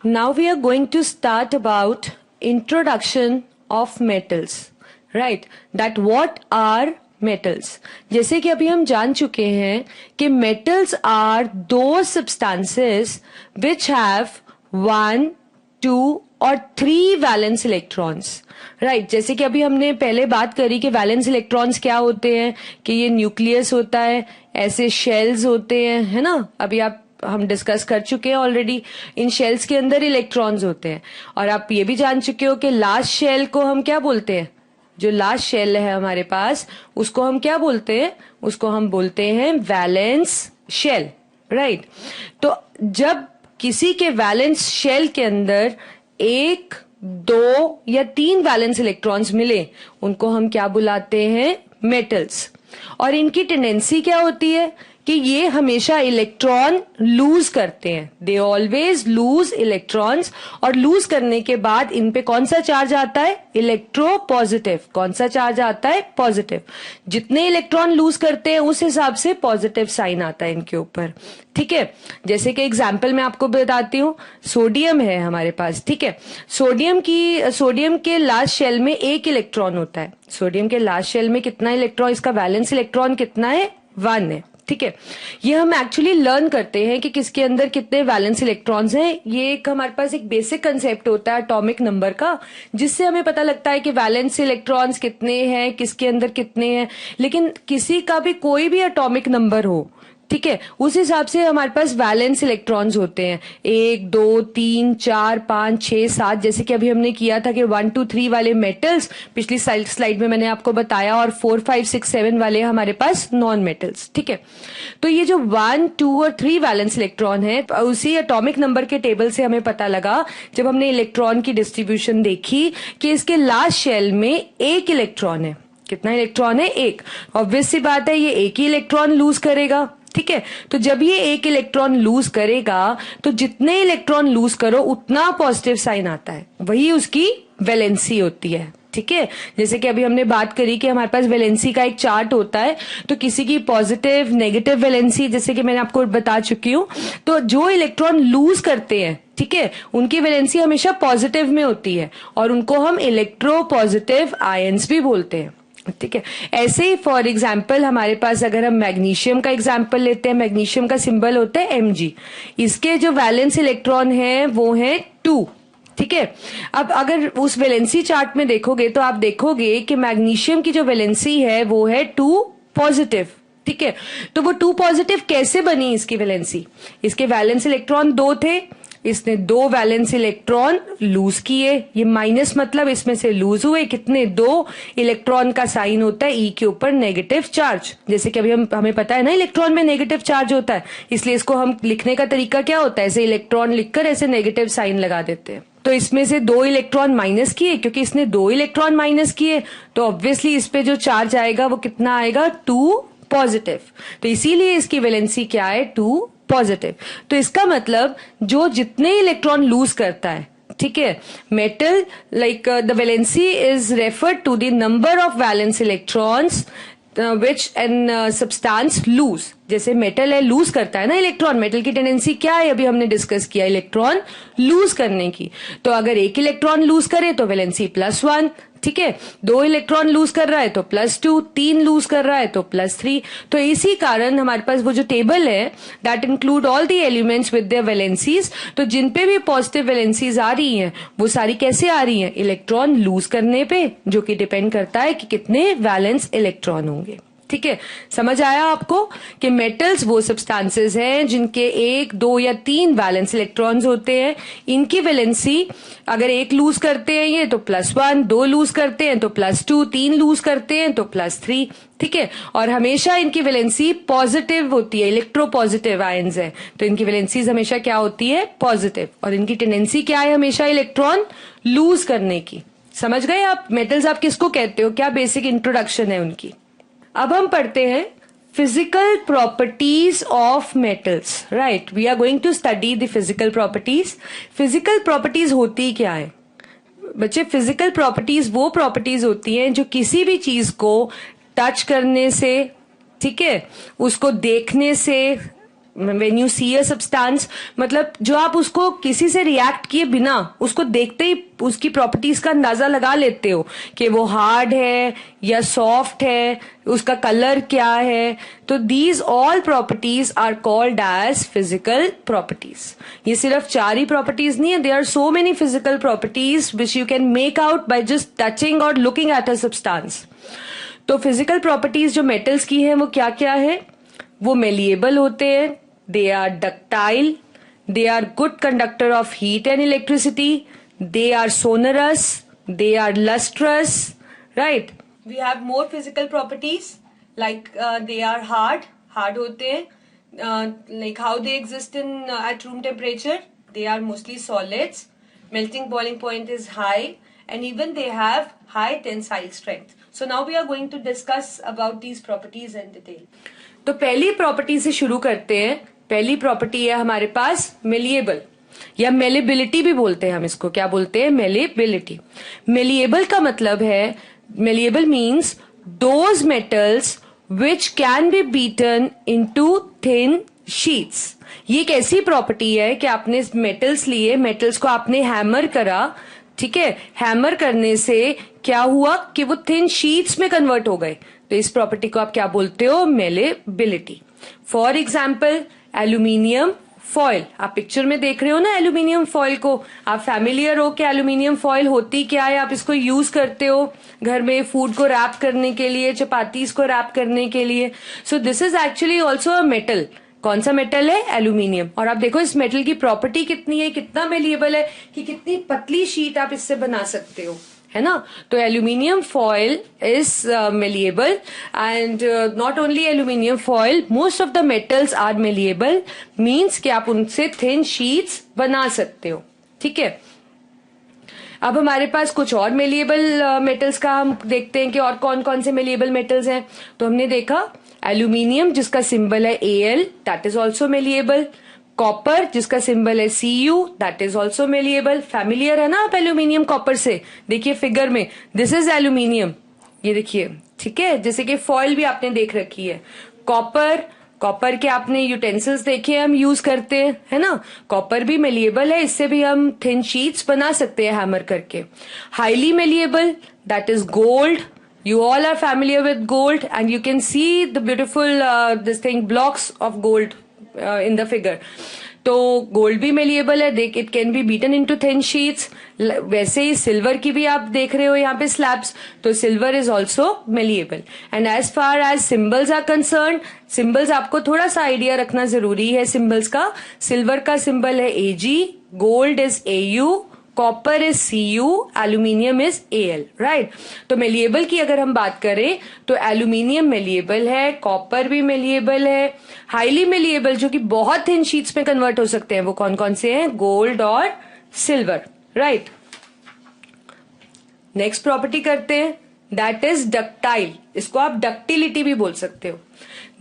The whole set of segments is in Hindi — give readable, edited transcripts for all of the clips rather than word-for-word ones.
Now we are going to start about introduction of metals, right? That what are metals? जैसे कि अभी हम जान चुके हैं कि metals are those substances which have 1, 2 और 3 वैलेंस इलेक्ट्रॉन्स, राइट जैसे कि अभी हमने पहले बात करी कि वैलेंस इलेक्ट्रॉन्स क्या होते हैं, कि ये न्यूक्लियस होता है, ऐसे शेल्स होते हैं, है ना. अभी हम डिस्कस कर चुके हैं ऑलरेडी. इन शेल्स के अंदर इलेक्ट्रॉन्स होते हैं. और आप ये भी जान चुके हो कि लास्ट शेल को हम क्या बोलते हैं, जो लास्ट शेल है हमारे पास उसको हम क्या बोलते हैं, उसको हम बोलते हैं वैलेंस शेल, राइट. तो जब किसी के वैलेंस शेल के अंदर 1, 2 या 3 वैलेंस इलेक्ट्रॉन्स मिले, उनको हम क्या बुलाते हैं, मेटल्स. और इनकी टेंडेंसी क्या होती है कि ये हमेशा इलेक्ट्रॉन लूज करते हैं. They always loose electrons. और लूज करने के बाद इन पे कौन सा चार्ज आता है, इलेक्ट्रो पॉजिटिव. कौन सा चार्ज आता है, पॉजिटिव. जितने इलेक्ट्रॉन लूज करते हैं उस हिसाब से पॉजिटिव साइन आता है इनके ऊपर, ठीक है. जैसे कि एग्जाम्पल मैं आपको बताती हूँ. सोडियम है हमारे पास, ठीक है. सोडियम के लास्ट शेल में 1 इलेक्ट्रॉन होता है. सोडियम के लास्ट शेल में कितना इलेक्ट्रॉन, इसका वैलेंस इलेक्ट्रॉन कितना है, 1 है, ठीक है. ये हम एक्चुअली लर्न करते हैं कि किसके अंदर कितने वैलेंस इलेक्ट्रॉन्स हैं. ये एक हमारे पास एक बेसिक कंसेप्ट होता है एटॉमिक नंबर का, जिससे हमें पता लगता है कि वैलेंस इलेक्ट्रॉन्स कितने हैं, किसके अंदर कितने हैं. लेकिन किसी का भी कोई भी एटॉमिक नंबर हो, ठीक है, उस हिसाब से हमारे पास वैलेंस इलेक्ट्रॉन्स होते हैं. 1, 2, 3, 4, 5, 6, 7, जैसे कि अभी हमने किया था कि 1, 2, 3 वाले मेटल्स पिछली स्लाइड में मैंने आपको बताया, और 4, 5, 6, 7 वाले हमारे पास नॉन मेटल्स, ठीक है. तो ये जो 1, 2 और 3 वैलेंस इलेक्ट्रॉन है, उसी एटॉमिक नंबर के टेबल से हमें पता लगा जब हमने इलेक्ट्रॉन की डिस्ट्रीब्यूशन देखी कि इसके लास्ट शेल में 1 इलेक्ट्रॉन है. कितना इलेक्ट्रॉन है, 1. ऑब्वियस सी बात है ये 1 ही इलेक्ट्रॉन लूज करेगा, ठीक है. तो जब ये 1 इलेक्ट्रॉन लूज करेगा तो जितने इलेक्ट्रॉन लूज करो उतना पॉजिटिव साइन आता है, वही उसकी वैलेंसी होती है, ठीक है. जैसे कि अभी हमने बात करी कि हमारे पास वैलेंसी का एक चार्ट होता है, तो किसी की पॉजिटिव नेगेटिव वैलेंसी जैसे कि मैंने आपको बता चुकी हूं. तो जो इलेक्ट्रॉन लूज करते हैं, ठीक है, उनकी वैलेंसी हमेशा पॉजिटिव में होती है और उनको हम इलेक्ट्रो पॉजिटिव आयंस भी बोलते हैं, ठीक है. ऐसे ही फॉर एग्जाम्पल हमारे पास अगर हम मैग्नीशियम का एग्जाम्पल लेते हैं, मैग्नीशियम का सिंबल होता है Mg. इसके जो वैलेंस इलेक्ट्रॉन है वो है 2, ठीक है. अब अगर उस वैलेंसी चार्ट में देखोगे तो आप देखोगे कि मैग्नीशियम की जो वैलेंसी है वो है 2 पॉजिटिव, ठीक है. तो वो 2 पॉजिटिव कैसे बनी इसकी वैलेंसी, इसके वैलेंस इलेक्ट्रॉन 2 थे, इसने 2 वैलेंस इलेक्ट्रॉन लूज किए. ये माइनस मतलब इसमें से लूज हुए कितने, 2. इलेक्ट्रॉन का साइन होता है E के ऊपर नेगेटिव चार्ज. जैसे कि अभी हमें पता है ना इलेक्ट्रॉन में नेगेटिव चार्ज होता है, इसलिए इसको हम लिखने का तरीका क्या होता है, ऐसे इलेक्ट्रॉन लिखकर ऐसे नेगेटिव साइन लगा देते हैं. तो इसमें से 2 इलेक्ट्रॉन माइनस किए, क्योंकि इसने 2 इलेक्ट्रॉन माइनस किए तो ऑब्वियसली इस पे जो चार्ज आएगा वो कितना आएगा, 2 पॉजिटिव. तो इसीलिए इसकी वैलेंसी क्या है, 2 पॉजिटिव. तो इसका मतलब जो जितने इलेक्ट्रॉन लूज करता है, ठीक है, metal like the valency is referred to the number of valence electrons which an substance lose. जैसे मेटल है, लूज करता है ना इलेक्ट्रॉन. मेटल की टेंडेंसी क्या है, अभी हमने डिस्कस किया, इलेक्ट्रॉन लूज करने की. तो अगर 1 इलेक्ट्रॉन लूज करे तो वैलेंसी +1, ठीक है. 2 इलेक्ट्रॉन लूज कर रहा है तो +2, 3 लूज कर रहा है तो +3. तो इसी कारण हमारे पास वो जो टेबल है that include all the elements with their valencies. तो जिन पे भी पॉजिटिव वैलेंसीज आ रही हैं वो सारी कैसे आ रही हैं, इलेक्ट्रॉन लूज करने पे, जो कि डिपेंड करता है कि कितने वैलेंस इलेक्ट्रॉन होंगे, ठीक है. समझ आया आपको कि मेटल्स वो सब्सटेंसेस हैं जिनके 1, 2 या 3 वैलेंस इलेक्ट्रॉन्स होते हैं. इनकी वैलेंसी अगर 1 लूज करते हैं ये तो +1, 2 लूज करते हैं तो +2, 3 लूज करते हैं तो +3, ठीक है. और हमेशा इनकी वैलेंसी पॉजिटिव होती है, इलेक्ट्रो पॉजिटिव आयंस है, तो इनकी वैलेंसीज हमेशा क्या होती है, पॉजिटिव. और इनकी टेंडेंसी क्या है, हमेशा इलेक्ट्रॉन लूज करने की. समझ गए आप मेटल्स आप किसको कहते हो, क्या बेसिक इंट्रोडक्शन है उनकी. अब हम पढ़ते हैं physical properties of metals, right. We are going to study the physical properties. Physical properties होती क्या है बच्चे, फिजिकल प्रॉपर्टीज वो प्रॉपर्टीज होती हैं जो किसी भी चीज को टच करने से, ठीक है, उसको देखने से, when you see a substance, मतलब जो आप उसको किसी से रिएक्ट किए बिना उसको देखते ही उसकी प्रॉपर्टीज का अंदाजा लगा लेते हो कि वो हार्ड है या सॉफ्ट है, उसका कलर क्या है. तो these all properties are called as physical properties. ये सिर्फ 4 ही प्रॉपर्टीज नहीं है, there are so many physical properties which you can make out by just touching और लुकिंग एट अ सब्सटेंस. तो फिजिकल प्रॉपर्टीज जो मेटल्स की है वो क्या क्या है? वो मेलिएबल होते हैं, they are ductile, they are good conductor of heat and electricity, they are sonorous, they are lustrous, right. We have more physical properties like they are hard होते हैं, like how they exist in at room temperature, they are mostly solids, melting boiling point is high, and even they have high tensile strength. So now we are going to discuss about these properties in detail. तो पहली प्रॉपर्टी से शुरू करते हैं. पहली प्रॉपर्टी है हमारे पास मेलिएबल या मेलिबिलिटी भी बोलते हैं हम इसको. क्या बोलते हैं? मेलिबिलिटी. मेलिएबल का मतलब है, malleable means those metals which can be beaten into thin sheets. ये एक ऐसी प्रॉपर्टी है कि आपने मेटल्स लिए, मेटल्स को आपने हैमर करा, ठीक है, हैमर करने से क्या हुआ कि वो थिन शीट्स में कन्वर्ट हो गए. तो इस प्रॉपर्टी को आप क्या बोलते हो? Malleability. For example aluminium foil. आप पिक्चर में देख रहे हो ना एल्यूमिनियम फॉइल को. आप फैमिलियर हो कि एल्यूमिनियम फॉइल होती क्या है, आप इसको यूज करते हो घर में फूड को रैप करने के लिए, चपातीस को रैप करने के लिए. So this is actually also a metal. कौन सा मेटल है? एल्यूमिनियम. और आप देखो इस मेटल की प्रॉपर्टी कितनी है, कितना मेलिएबल है, कि कितनी पतली शीट आप इससे बना सकते हो, है ना. तो aluminium foil is malleable, and not only aluminium foil, most of the metals are malleable, means कि आप उनसे थिन शीट्स बना सकते हो. ठीक है. अब हमारे पास कुछ और मेलिएबल मेटल्स का हम देखते हैं कि और कौन कौन से मेलिएबल मेटल्स हैं. तो हमने देखा एल्यूमिनियम जिसका सिंबल है Al, that is also malleable. Copper जिसका सिंबल है Cu, that is also malleable. Familiar है ना आप एल्यूमिनियम कॉपर से? देखिए फिगर में, दिस इज एल्यूमिनियम, ये देखिए, ठीक है. जैसे कि फॉइल भी आपने देख रखी है. कॉपर के आपने यूटेंसिल्स देखे हम यूज करते हैं, है ना. कॉपर भी मेलिएबल है, इससे भी हम थिन शीट्स बना सकते हैं हैमर करके. Highly malleable, that is gold. You all are familiar with gold, and you can see the beautiful blocks of gold in the figure. तो गोल्ड भी मेलिएबल है, it can be beaten into thin sheets. वैसे ही सिल्वर की भी आप देख रहे हो यहाँ पे स्लैब्स, तो silver is also malleable. And as far as symbols are concern, symbols आपको थोड़ा सा आइडिया रखना जरूरी है सिंबल्स का. सिल्वर का सिंबल है Ag, gold is Au, copper is Cu, aluminium is Al, right. तो मेलिएबल की अगर हम बात करें तो एल्यूमिनियम मेलिएबल है, कॉपर भी मेलिएबल है. हाईली मेलिएबल जो कि बहुत थिन शीट्स में कन्वर्ट हो सकते हैं, वो कौन कौन से हैं? गोल्ड और सिल्वर, राइट. नेक्स्ट प्रॉपर्टी करते हैं, दैट इज डक्टाइल. इसको आप डक्टिलिटी भी बोल सकते हो.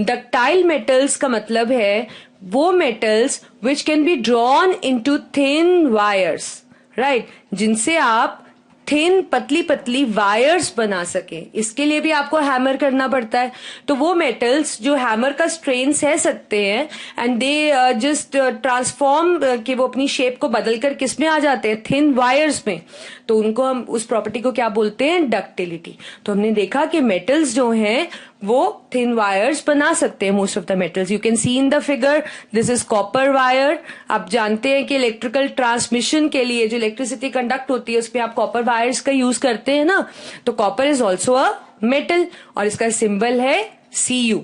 डक्टाइल मेटल्स का मतलब है वो metals which can be drawn into thin wires, right, जिनसे आप थिन पतली पतली वायर्स बना सके. इसके लिए भी आपको हैमर करना पड़ता है. तो वो मेटल्स जो हैमर का स्ट्रेन सह सकते हैं एंड दे जस्ट ट्रांसफॉर्म, कि वो अपनी शेप को बदलकर किस में आ जाते हैं? थिन वायर्स में. तो उनको हम, उस प्रॉपर्टी को क्या बोलते हैं? डक्टिलिटी. तो हमने देखा कि मेटल्स जो हैं वो थिन वायर्स बना सकते हैं. Most of the metals you can see in the figure, this is copper wire. आप जानते हैं कि इलेक्ट्रिकल ट्रांसमिशन के लिए जो इलेक्ट्रिसिटी कंडक्ट होती है उसमें आप कॉपर वायर्स का यूज करते हैं ना. तो copper is also a metal और इसका सिंबल है Cu.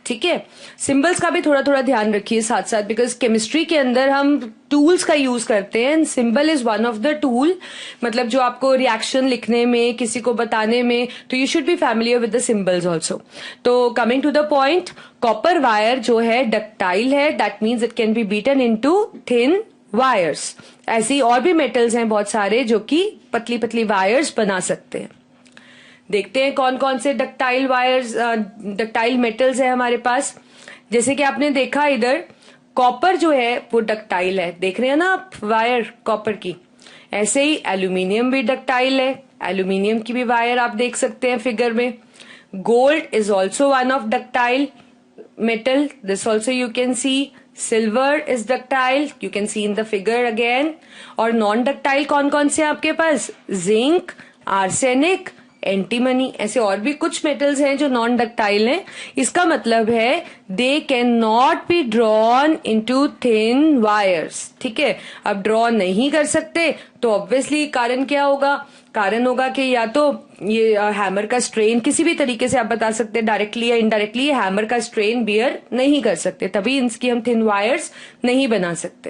ठीक है. सिंबल्स का भी थोड़ा थोड़ा ध्यान रखिए साथ साथ, बिकॉज केमिस्ट्री के अंदर हम टूल्स का यूज करते हैं. Symbol is one of the tool, मतलब जो आपको रिएक्शन लिखने में, किसी को बताने में, तो you should be familiar with the symbols also. तो coming to the point, copper wire जो है डक्टाइल है, that means it can be beaten into thin wires. ऐसे ही और भी मेटल्स हैं बहुत सारे जो कि पतली पतली वायर्स बना सकते हैं. देखते हैं कौन कौन से डक्टाइल वायर्स, डक्टाइल मेटल्स है हमारे पास. जैसे कि आपने देखा इधर कॉपर जो है वो डक्टाइल है, देख रहे हैं ना आप वायर कॉपर की. ऐसे ही एल्यूमिनियम भी डक्टाइल है, एल्यूमिनियम की भी वायर आप देख सकते हैं फिगर में. Gold is also one of ductile metal, this also you can see. Silver is ductile, you can see in the figure again. और नॉन डक्टाइल कौन कौन से हैं आपके पास? जिंक, आर्सेनिक, एंटीमनी, ऐसे और भी कुछ मेटल्स हैं जो नॉन डक्टाइल हैं। इसका मतलब है they can not be drawn into thin wires. ठीक है, अब ड्रॉ नहीं कर सकते तो ऑब्वियसली कारण क्या होगा? कारण होगा कि या तो ये हैमर का स्ट्रेन, किसी भी तरीके से आप बता सकते हैं डायरेक्टली या इनडायरेक्टली, हैमर का स्ट्रेन बियर नहीं कर सकते, तभी इसकी हम थिन वायर्स नहीं बना सकते।